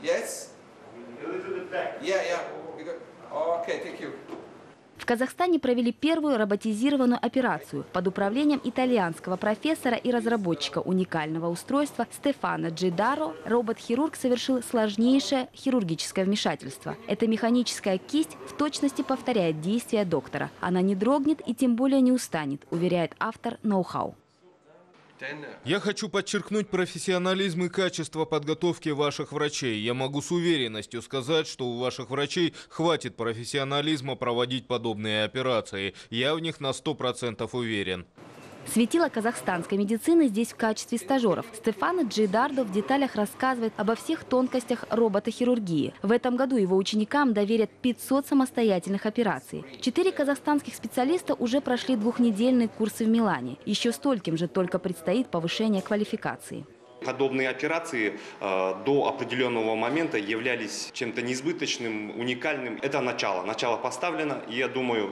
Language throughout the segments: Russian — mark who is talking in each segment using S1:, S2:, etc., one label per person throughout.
S1: Yes? Yeah. Okay, thank you.
S2: В Казахстане провели первую роботизированную операцию под управлением итальянского профессора и разработчика уникального устройства Стефано Джидаро. Робот-хирург совершил сложнейшее хирургическое вмешательство. Эта механическая кисть в точности повторяет действия доктора. Она не дрогнет и тем более не устанет, уверяет автор ноу-хау.
S3: Я хочу подчеркнуть профессионализм и качество подготовки ваших врачей. Я могу с уверенностью сказать, что у ваших врачей хватит профессионализма проводить подобные операции. Я в них на 100% уверен.
S2: Светило казахстанской медицины здесь в качестве стажеров. Стефано Джидардо в деталях рассказывает обо всех тонкостях роботохирургии. В этом году его ученикам доверят 500 самостоятельных операций. 4 казахстанских специалиста уже прошли двухнедельные курсы в Милане. Еще стольким же только предстоит повышение квалификации.
S4: Подобные операции до определенного момента являлись чем-то неизбыточным, уникальным. Это начало. Начало поставлено, и я думаю,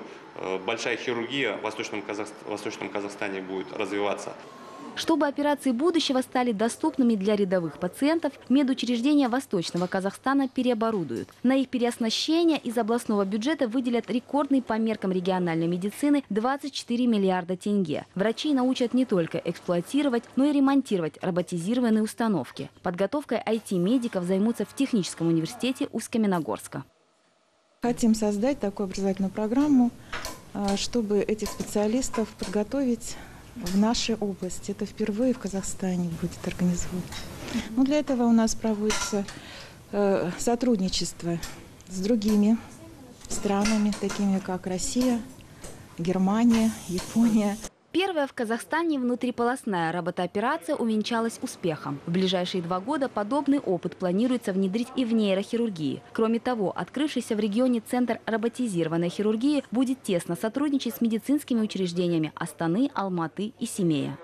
S4: большая хирургия в Восточном Казахстане будет развиваться.
S2: Чтобы операции будущего стали доступными для рядовых пациентов, медучреждения Восточного Казахстана переоборудуют. На их переоснащение из областного бюджета выделят рекордный по меркам региональной медицины 24 миллиарда тенге. Врачей научат не только эксплуатировать, но и ремонтировать роботизированные установки. Подготовкой IT-медиков займутся в Техническом университете Усть-Каменогорска.
S5: Хотим создать такую образовательную программу, чтобы этих специалистов подготовить в нашей области. Это впервые в Казахстане будет организовано. Но для этого у нас проводится сотрудничество с другими странами, такими как Россия, Германия, Япония.
S2: Первая в Казахстане внутриполосная роботооперация увенчалась успехом. В ближайшие 2 года подобный опыт планируется внедрить и в нейрохирургии. Кроме того, открывшийся в регионе Центр роботизированной хирургии будет тесно сотрудничать с медицинскими учреждениями Астаны, Алматы и Семея.